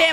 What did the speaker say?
6